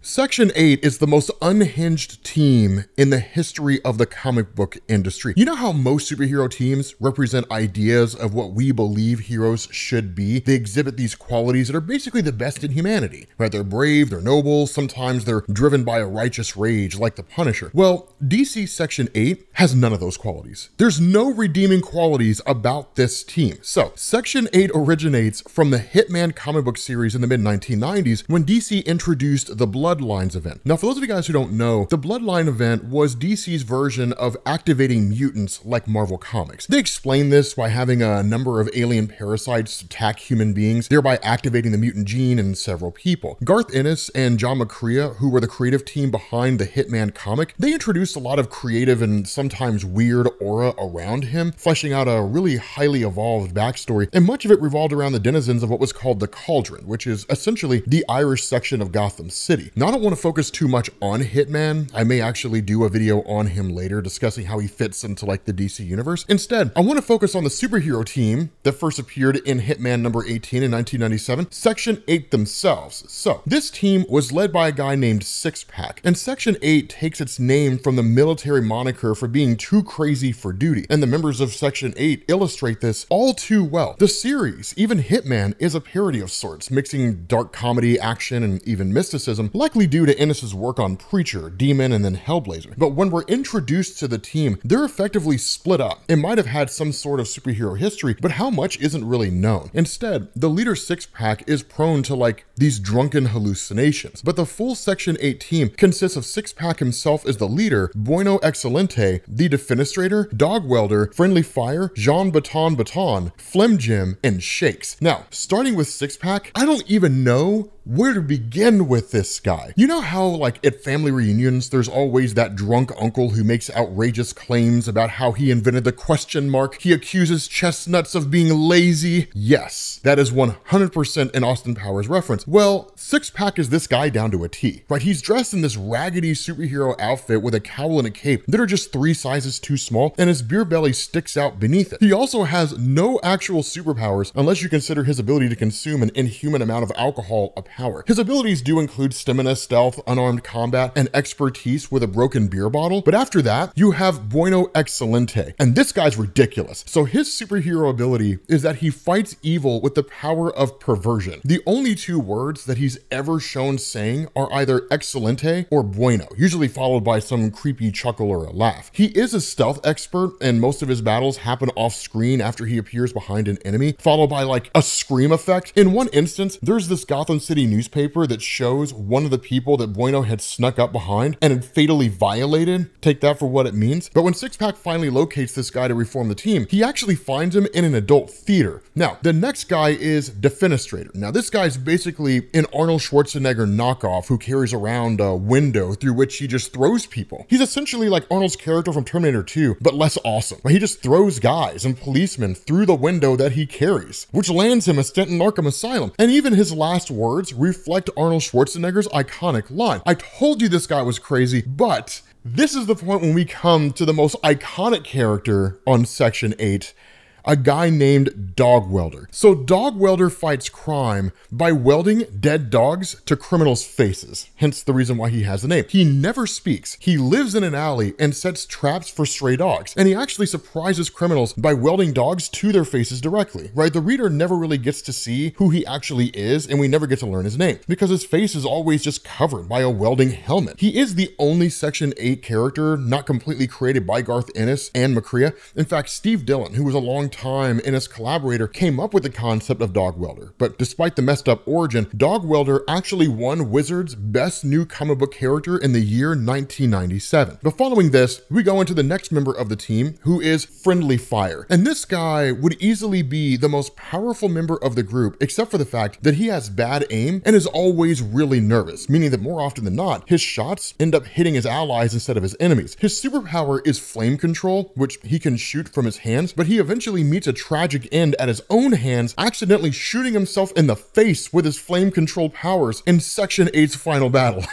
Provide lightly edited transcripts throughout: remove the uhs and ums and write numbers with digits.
Section 8 is the most unhinged team in the history of the comic book industry. You know how most superhero teams represent ideas of what we believe heroes should be? They exhibit these qualities that are basically the best in humanity, right? They're brave, they're noble, sometimes they're driven by a righteous rage like the Punisher. Well, DC Section 8 has none of those qualities. There's no redeeming qualities about this team. So, Section 8 originates from the Hitman comic book series in the mid-1990s when DC introduced the Bloodlines event. Now, for those of you guys who don't know, the Bloodline event was DC's version of activating mutants like Marvel Comics. They explained this by having a number of alien parasites attack human beings, thereby activating the mutant gene in several people. Garth Ennis and McCrea, who were the creative team behind the Hitman comic, they introduced a lot of creative and sometimes weird aura around him, fleshing out a really highly evolved backstory, and much of it revolved around the denizens of what was called the Cauldron, which is essentially the Irish section of Gotham City. Now, I don't want to focus too much on Hitman. I may actually do a video on him later discussing how he fits into like the DC universe. Instead, I want to focus on the superhero team that first appeared in Hitman number 18 in 1997, Section 8 themselves. So, this team was led by a guy named Six Pack, and Section 8 takes its name from the military moniker for being too crazy for duty, and the members of Section 8 illustrate this all too well. The series, even Hitman, is a parody of sorts, mixing dark comedy, action, and even mysticism, likely due to Ennis's work on Preacher, Demon, and then Hellblazer. But when we're introduced to the team, they're effectively split up. It might have had some sort of superhero history, but how much isn't really known. Instead, the leader Six Pack is prone to like these drunken hallucinations. But the full Section 8 team consists of Six Pack himself as the leader, Bueno Excelente, the Defenestrator, Dog-welder, Friendly Fire, Jean Baton, Phlegm Jim, and Shakes. Now, starting with Six Pack, I don't even know where to begin with this guy. You know how like at family reunions, there's always that drunk uncle who makes outrageous claims about how he invented the question mark. He accuses chestnuts of being lazy. Yes, that is 100% an Austin Powers reference. Well, Six Pack is this guy down to a T, right? He's dressed in this raggedy superhero outfit with a cowl and a cape that are just 3 sizes too small, and his beer belly sticks out beneath it. He also has no actual superpowers unless you consider his ability to consume an inhuman amount of alcohol a power. His abilities do include stamina, stealth, unarmed combat, and expertise with a broken beer bottle, but after that, you have Bueno Excelente, and this guy's ridiculous. So his superhero ability is that he fights evil with the power of perversion. The only 2 words that he's ever shown saying are either Excelente or Bueno, usually followed by some creepy chuckle or a laugh. He is a stealth expert, and most of his battles happen off screen after he appears behind an enemy, followed by like a scream effect. In one instance, there's this Gotham City newspaper that shows one of the people that Bueno had snuck up behind and had fatally violated. Take that for what it means. But when Six Pack finally locates this guy to reform the team, he actually finds him in an adult theater. Now, the next guy is Defenestrator. Now, this guy's basically an Arnold Schwarzenegger knockoff who carries around a window through which he just throws people. He's essentially like Arnold's character from Terminator 2, but less awesome. He just throws guys and policemen through the window that he carries, which lands him a stint in Arkham Asylum. And even his last words reflect Arnold Schwarzenegger's iconic line. I told you this guy was crazy, but this is the point when we come to the most iconic character on Section 8, a guy named Dog-welder. So Dog-welder fights crime by welding dead dogs to criminals' faces, hence the reason why he has the name. He never speaks. He lives in an alley and sets traps for stray dogs, and he actually surprises criminals by welding dogs to their faces directly, right? The reader never really gets to see who he actually is, and we never get to learn his name, because his face is always just covered by a welding helmet. He is the only Section 8 character not completely created by Garth Ennis and McCrea. In fact, Steve Dillon, who was a long time Ennis collaborator, came up with the concept of Dog-welder. But despite the messed up origin, Dog-welder actually won Wizard's Best New Comic Book Character in the year 1997. But following this, we go into the next member of the team, who is Friendly Fire. And this guy would easily be the most powerful member of the group, except for the fact that he has bad aim and is always really nervous, meaning that more often than not, his shots end up hitting his allies instead of his enemies. His superpower is flame control, which he can shoot from his hands, but he eventually actually meets a tragic end at his own hands, accidentally shooting himself in the face with his flame-controlled powers in Section 8's final battle.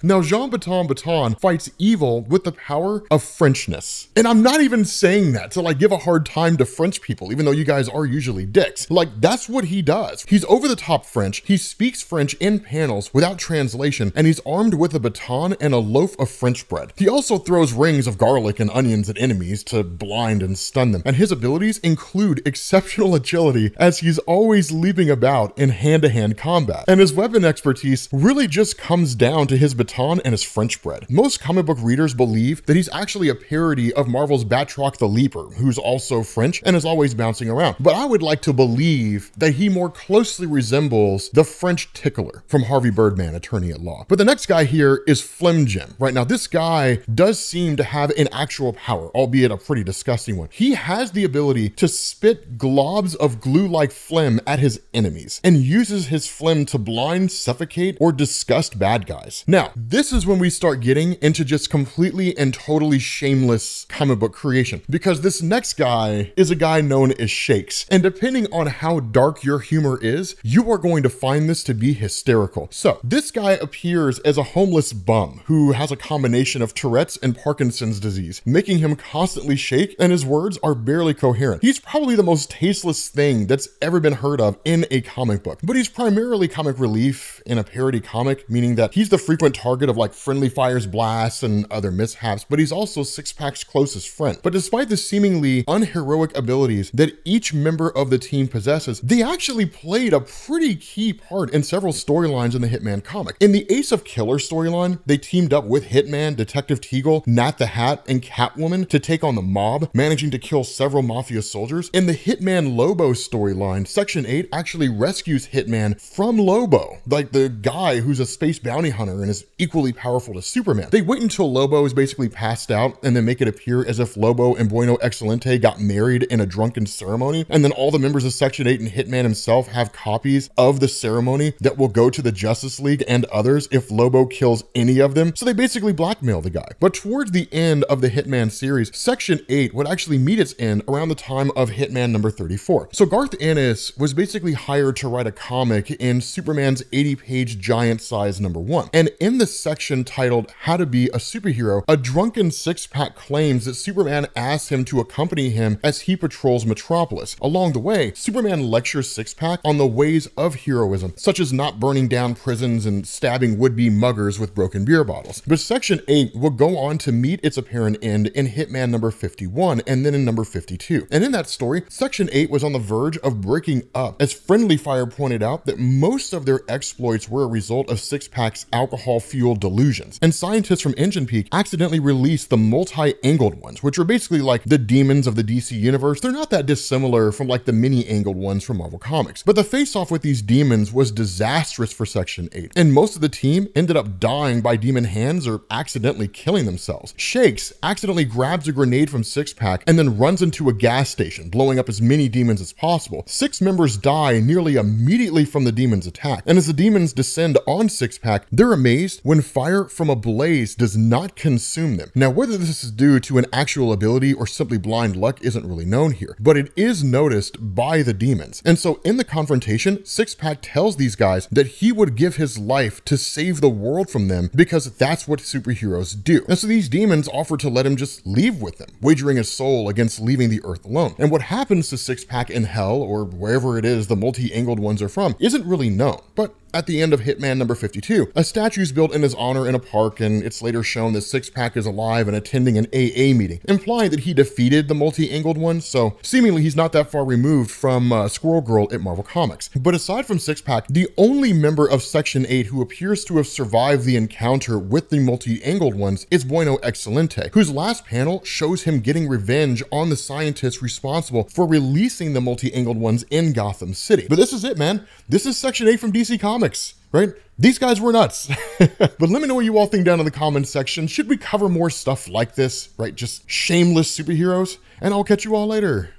Now, Jean Baton fights evil with the power of Frenchness. And I'm not even saying that to like give a hard time to French people, even though you guys are usually dicks. Like, that's what he does. He's over-the-top French, he speaks French in panels without translation, and he's armed with a baton and a loaf of French bread. He also throws rings of garlic and onions at enemies to blind and stun them, and his abilities include exceptional agility as he's always leaping about in hand-to-hand combat. And his weapon expertise really just comes down to his baton and his French bread. Most comic book readers believe that he's actually a parody of Marvel's Batroc the Leaper, who's also French and is always bouncing around. But I would like to believe that he more closely resembles the French Tickler from Harvey Birdman, Attorney at Law. But the next guy here is Flim Jim. Right now, this guy does seem to have an actual power, albeit a pretty disgusting one. He has the ability to spit globs of glue-like phlegm at his enemies and uses his phlegm to blind, suffocate, or disgust bad guys. Now, this is when we start getting into just completely and totally shameless comic book creation, because this next guy is a guy known as Shakes, and depending on how dark your humor is, you are going to find this to be hysterical. So, this guy appears as a homeless bum who has a combination of Tourette's and Parkinson's disease, making him constantly shake, and his words are barely coherent. He's probably the most tasteless thing that's ever been heard of in a comic book, but he's primarily comic relief in a parody comic, meaning that he's the frequent target of like Friendly Fire's blasts and other mishaps, but he's also Six-Pack's closest friend. But despite the seemingly unheroic abilities that each member of the team possesses, they actually played a pretty key part in several storylines in the Hitman comic. In the Ace of Killer storyline, they teamed up with Hitman, Detective Teagle, Nat the Hat, and Catwoman to take on the mob, managing to kill several mafia soldiers. In the Hitman Lobo storyline, Section 8 actually rescues Hitman from Lobo, like the guy who's a space bounty hunter and is equally powerful to Superman. They wait until Lobo is basically passed out and then make it appear as if Lobo and Bueno Excelente got married in a drunken ceremony, and then all the members of Section 8 and Hitman himself have copies of the ceremony that will go to the Justice League and others if Lobo kills any of them. So they basically blackmail the guy. But towards the end of the Hitman series, Section 8 would actually meet its end around the time of Hitman number 34. So Garth Ennis was basically hired to write a comic in Superman's 80-page giant size number 1. And in the section titled How to Be a Superhero, a drunken Six-Pack claims that Superman asks him to accompany him as he patrols Metropolis. Along the way, Superman lectures Six-Pack on the ways of heroism, such as not burning down prisons and stabbing would-be muggers with broken beer bottles. But Section 8 would go on to meet its apparent end in Hitman number 51 and then in number 52. And in that story, Section 8 was on the verge of breaking up, as Friendly Fire pointed out that most of their exploits were a result of Six-Pack's alcohol-fueled delusions. And scientists from Engine Peak accidentally released the multi-angled ones, which are basically like the demons of the DC universe. They're not that dissimilar from like the mini-angled ones from Marvel Comics. But the face-off with these demons was disastrous for Section 8, and most of the team ended up dying by demon hands or accidentally killing themselves. Shakes accidentally grabs a grenade from Six-Pack and then runs into a gas station, blowing up as many demons as possible. 6 members die nearly immediately from the demon's attack, and as the demons descend on Six-Pack, they're amazed when fire from a blaze does not consume them. Now, whether this is due to an actual ability or simply blind luck isn't really known here, but it is noticed by the demons. And so in the confrontation, Six-Pack tells these guys that he would give his life to save the world from them because that's what superheroes do. And so these demons offer to let him just leave with them, wagering his soul against leaving the earth alone. And what happens to Six-Pack in hell, or wherever it is the multi-angled ones are from, isn't really known. But at the end of Hitman number 52, a statue is built in his honor in a park, and it's later shown that Six-Pack is alive and attending an AA meeting, implying that he defeated the multi-angled one, so seemingly he's not that far removed from Squirrel Girl at Marvel Comics. But aside from Six-Pack, the only member of Section 8 who appears to have survived the encounter with the multi-angled ones is Bueno Excelente, whose last panel shows him getting revenge on the scientists responsible for releasing the multi-angled ones in Gotham City. But this is it, man. This is Section 8 from DC Comics, right? These guys were nuts. But let me know what you all think down in the comments section. Should we cover more stuff like this, right? Just shameless superheroes? And I'll catch you all later.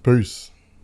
Peace.